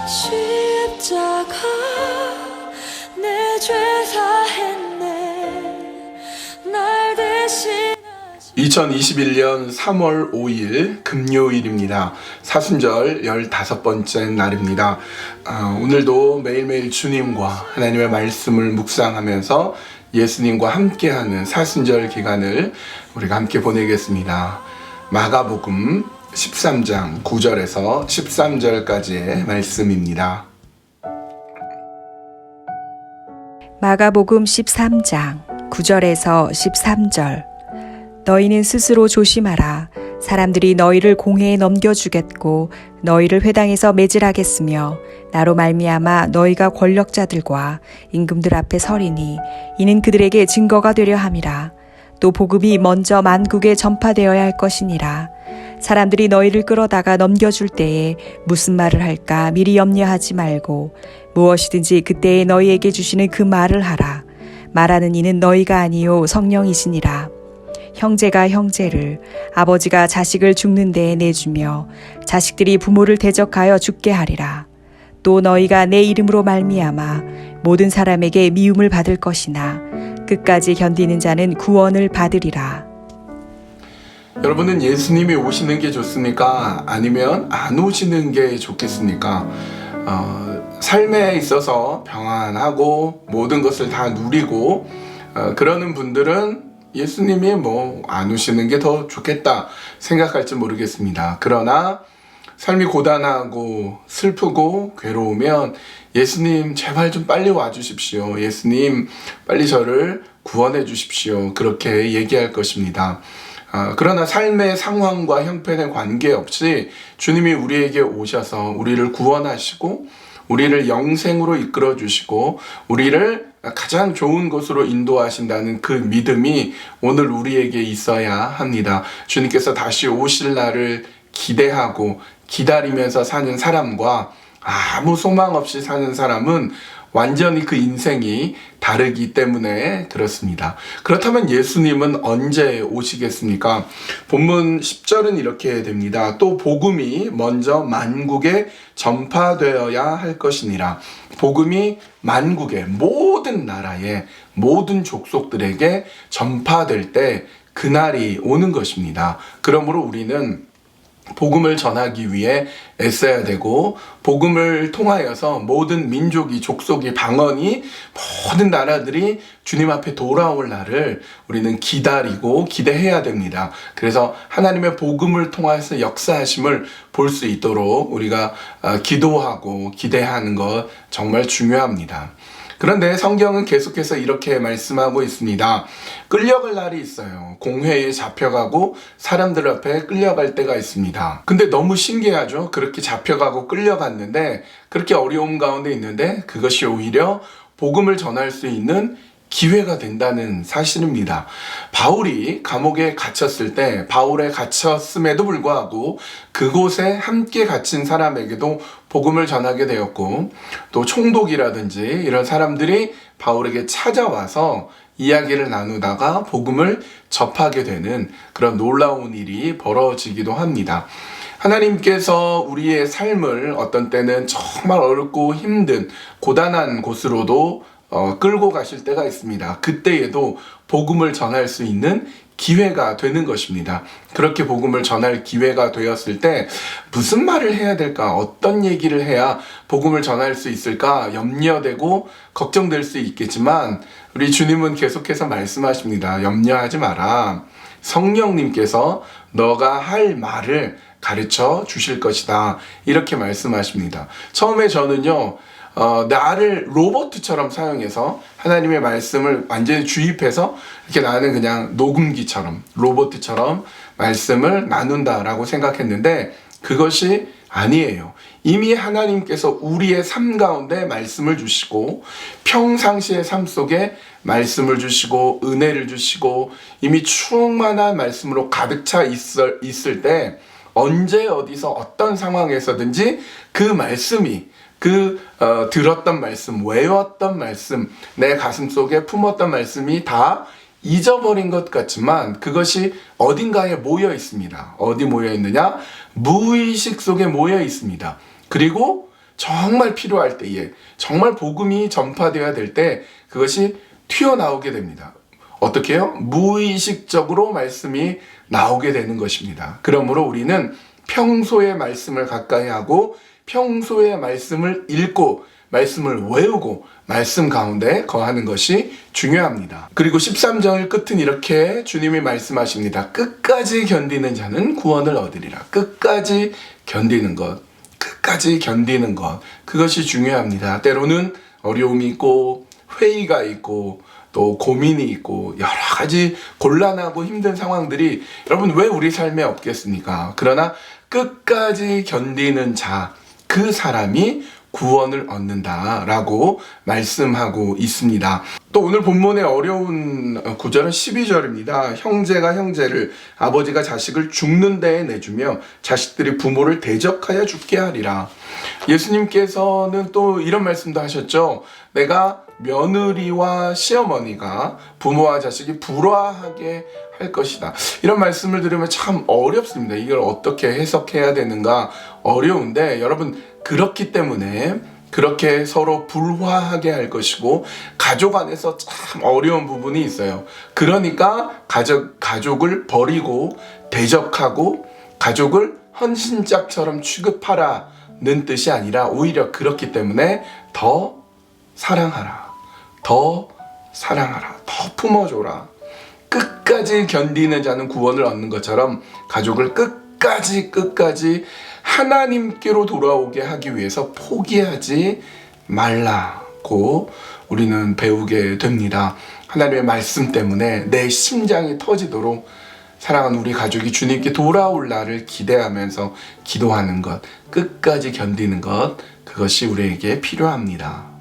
십자가 내 죄 사했네 날 대신 2021년 3월 5일 금요일입니다. 사순절 15번째 날입니다. 오늘도 매일매일 주님과 하나님의 말씀을 묵상하면서 예수님과 함께하는 사순절 기간을 우리가 함께 보내겠습니다. 마가복음 13장 9절에서 13절까지의 말씀입니다. 마가복음 13장 9절에서 13절. 너희는 스스로 조심하라. 사람들이 너희를 공회에 넘겨주겠고 너희를 회당에서 매질하겠으며 나로 말미암아 너희가 권력자들과 임금들 앞에 서리니 이는 그들에게 증거가 되려 함이라. 또 복음이 먼저 만국에 전파되어야 할 것이니라. 사람들이 너희를 끌어다가 넘겨줄 때에 무슨 말을 할까 미리 염려하지 말고 무엇이든지 그때에 너희에게 주시는 그 말을 하라. 말하는 이는 너희가 아니요 성령이시니라. 형제가 형제를, 아버지가 자식을 죽는 데에 내주며 자식들이 부모를 대적하여 죽게 하리라. 또 너희가 내 이름으로 말미암아 모든 사람에게 미움을 받을 것이나 끝까지 견디는 자는 구원을 받으리라. 여러분은 예수님이 오시는 게 좋습니까? 아니면 안 오시는 게 좋겠습니까? 삶에 있어서 평안하고 모든 것을 다 누리고 그러는 분들은 예수님이 안 오시는 게 더 좋겠다 생각할지 모르겠습니다. 그러나 삶이 고단하고 슬프고 괴로우면 예수님 제발 좀 빨리 와주십시오. 예수님 빨리 저를 구원해 주십시오. 그렇게 얘기할 것입니다. 그러나 삶의 상황과 형편에 관계없이 주님이 우리에게 오셔서 우리를 구원하시고 우리를 영생으로 이끌어 주시고 우리를 가장 좋은 곳으로 인도하신다는 그 믿음이 오늘 우리에게 있어야 합니다. 주님께서 다시 오실 날을 기대하고 기다리면서 사는 사람과 아무 소망 없이 사는 사람은 완전히 그 인생이 다르기 때문에 그렇습니다. 그렇다면 예수님은 언제 오시겠습니까? 본문 10절은 이렇게 됩니다. 또 복음이 먼저 만국에 전파되어야 할 것이니라. 복음이 만국의 모든 나라의 모든 족속들에게 전파될 때 그날이 오는 것입니다. 그러므로 우리는 복음을 전하기 위해 애써야 되고 복음을 통하여서 모든 민족이 족속이 방언이 모든 나라들이 주님 앞에 돌아올 날을 우리는 기다리고 기대해야 됩니다. 그래서 하나님의 복음을 통해서 역사하심을 볼 수 있도록 우리가 기도하고 기대하는 것 정말 중요합니다. 그런데 성경은 계속해서 이렇게 말씀하고 있습니다. 끌려갈 날이 있어요. 공회에 잡혀가고 사람들 앞에 끌려갈 때가 있습니다. 근데 너무 신기하죠? 그렇게 잡혀가고 끌려갔는데 그렇게 어려움 가운데 있는데 그것이 오히려 복음을 전할 수 있는 기회가 된다는 사실입니다. 바울이 감옥에 갇혔을 때 바울에 갇혔음에도 불구하고 그곳에 함께 갇힌 사람에게도 복음을 전하게 되었고 또 총독이라든지 이런 사람들이 바울에게 찾아와서 이야기를 나누다가 복음을 접하게 되는 그런 놀라운 일이 벌어지기도 합니다. 하나님께서 우리의 삶을 어떤 때는 정말 어렵고 힘든 고단한 곳으로도 끌고 가실 때가 있습니다. 그때에도 복음을 전할 수 있는 기회가 되는 것입니다. 그렇게 복음을 전할 기회가 되었을 때 무슨 말을 해야 될까? 어떤 얘기를 해야 복음을 전할 수 있을까? 염려되고 걱정될 수 있겠지만 우리 주님은 계속해서 말씀하십니다. 염려하지 마라. 성령님께서 너가 할 말을 가르쳐 주실 것이다. 이렇게 말씀하십니다. 처음에 저는요. 나를 로봇처럼 사용해서 하나님의 말씀을 완전히 주입해서 이렇게 나는 그냥 녹음기처럼 로봇처럼 말씀을 나눈다라고 생각했는데 그것이 아니에요. 이미 하나님께서 우리의 삶 가운데 말씀을 주시고 평상시의 삶 속에 말씀을 주시고 은혜를 주시고 이미 충만한 말씀으로 가득 차 있을 때 언제 어디서 어떤 상황에서든지 그 말씀이 들었던 말씀, 외웠던 말씀, 내 가슴 속에 품었던 말씀이 다 잊어버린 것 같지만 그것이 어딘가에 모여 있습니다. 어디 모여 있느냐? 무의식 속에 모여 있습니다. 그리고 정말 필요할 때에, 정말 복음이 전파되어야 될 때 그것이 튀어나오게 됩니다. 어떻게 해요? 무의식적으로 말씀이 나오게 되는 것입니다. 그러므로 우리는 평소에 말씀을 가까이 하고 평소에 말씀을 읽고 말씀을 외우고 말씀 가운데 거하는 것이 중요합니다. 그리고 13절 끝은 이렇게 주님이 말씀하십니다. 끝까지 견디는 자는 구원을 얻으리라. 끝까지 견디는 것, 끝까지 견디는 것, 그것이 중요합니다. 때로는 어려움이 있고 회의가 있고 또 고민이 있고 여러 가지 곤란하고 힘든 상황들이 여러분 왜 우리 삶에 없겠습니까? 그러나 끝까지 견디는 자, 그 사람이 구원을 얻는다라고 말씀하고 있습니다. 또 오늘 본문의 어려운 구절은 12절입니다. 형제가 형제를, 아버지가 자식을 죽는 데에 내주며 자식들이 부모를 대적하여 죽게 하리라. 예수님께서는 또 이런 말씀도 하셨죠. 내가 며느리와 시어머니가 부모와 자식이 불화하게 할 것이다. 이런 말씀을 들으면 참 어렵습니다. 이걸 어떻게 해석해야 되는가 어려운데, 여러분 그렇기 때문에 그렇게 서로 불화하게 할 것이고 가족 안에서 참 어려운 부분이 있어요. 그러니까 가족을 버리고 대적하고 가족을 헌신짝처럼 취급하라는 뜻이 아니라 오히려 그렇기 때문에 더 사랑하라, 더 사랑하라, 더 품어줘라. 끝까지 견디는 자는 구원을 얻는 것처럼 가족을 끝까지 하나님께로 돌아오게 하기 위해서 포기하지 말라고 우리는 배우게 됩니다. 하나님의 말씀 때문에 내 심장이 터지도록 사랑하는 우리 가족이 주님께 돌아올 날을 기대하면서 기도하는 것, 끝까지 견디는 것, 그것이 우리에게 필요합니다.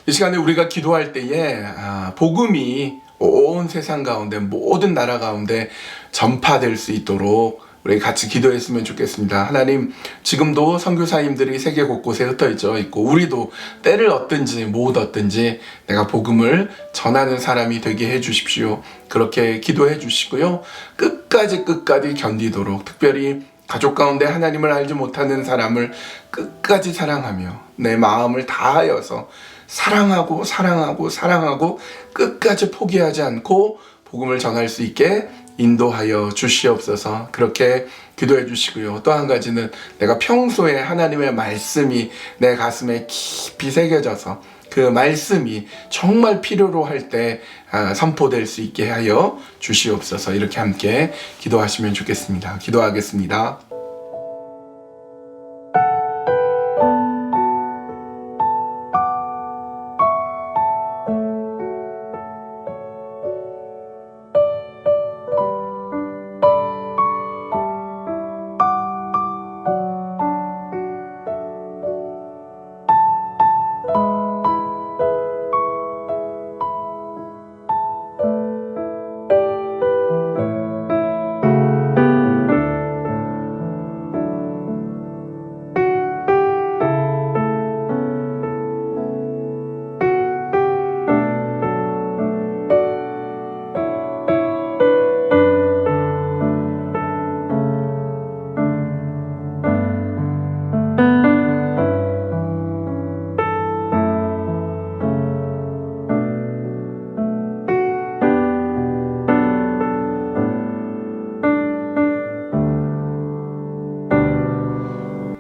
이 시간에 우리가 기도할 때에 복음이 온 세상 가운데 모든 나라 가운데 전파될 수 있도록 우리 같이 기도했으면 좋겠습니다. 하나님, 지금도 선교사님들이 세계 곳곳에 흩어져 있고 우리도 때를 얻든지 못 얻든지 내가 복음을 전하는 사람이 되게 해주십시오. 그렇게 기도해 주시고요. 끝까지 견디도록, 특별히 가족 가운데 하나님을 알지 못하는 사람을 끝까지 사랑하며 내 마음을 다하여서 사랑하고 끝까지 포기하지 않고 복음을 전할 수 있게 인도하여 주시옵소서. 그렇게 기도해 주시고요. 또 한 가지는 내가 평소에 하나님의 말씀이 내 가슴에 깊이 새겨져서 그 말씀이 정말 필요로 할 때 선포될 수 있게 하여 주시옵소서. 이렇게 함께 기도하시면 좋겠습니다. 기도하겠습니다.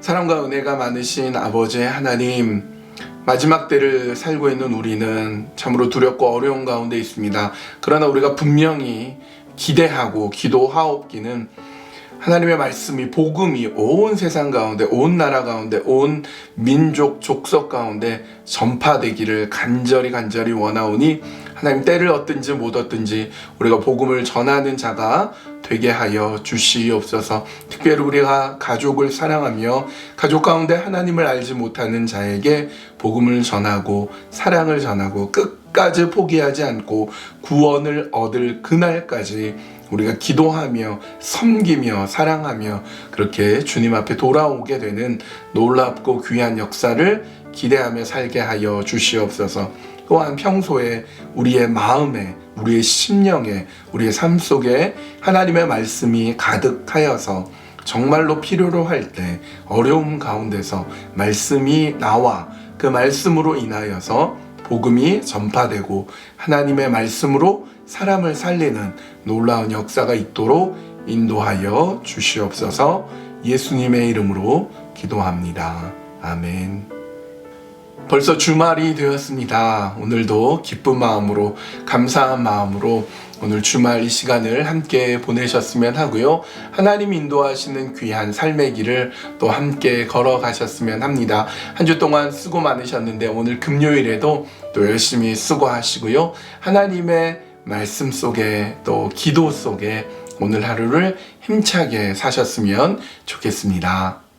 사랑과 은혜가 많으신 아버지 하나님, 마지막 때를 살고 있는 우리는 참으로 두렵고 어려운 가운데 있습니다. 그러나 우리가 분명히 기대하고 기도하옵기는 하나님의 말씀이, 복음이 온 세상 가운데, 온 나라 가운데, 온 민족 족속 가운데 전파되기를 간절히 원하오니 하나님, 때를 얻든지 못 얻든지 우리가 복음을 전하는 자가 되게 하여 주시옵소서. 특별히 우리가 가족을 사랑하며 가족 가운데 하나님을 알지 못하는 자에게 복음을 전하고 사랑을 전하고 끝까지 포기하지 않고 구원을 얻을 그날까지 우리가 기도하며 섬기며 사랑하며 그렇게 주님 앞에 돌아오게 되는 놀랍고 귀한 역사를 기대하며 살게 하여 주시옵소서. 또한 평소에 우리의 마음에, 우리의 심령에, 우리의 삶 속에 하나님의 말씀이 가득하여서 정말로 필요로 할 때 어려움 가운데서 말씀이 나와 그 말씀으로 인하여서 복음이 전파되고 하나님의 말씀으로 사람을 살리는 놀라운 역사가 있도록 인도하여 주시옵소서. 예수님의 이름으로 기도합니다. 아멘. 벌써 주말이 되었습니다. 오늘도 기쁜 마음으로 감사한 마음으로 오늘 주말 이 시간을 함께 보내셨으면 하고요. 하나님 인도하시는 귀한 삶의 길을 또 함께 걸어가셨으면 합니다. 한 주 동안 수고 많으셨는데 오늘 금요일에도 또 열심히 수고하시고요. 하나님의 말씀 속에 또 기도 속에 오늘 하루를 힘차게 사셨으면 좋겠습니다.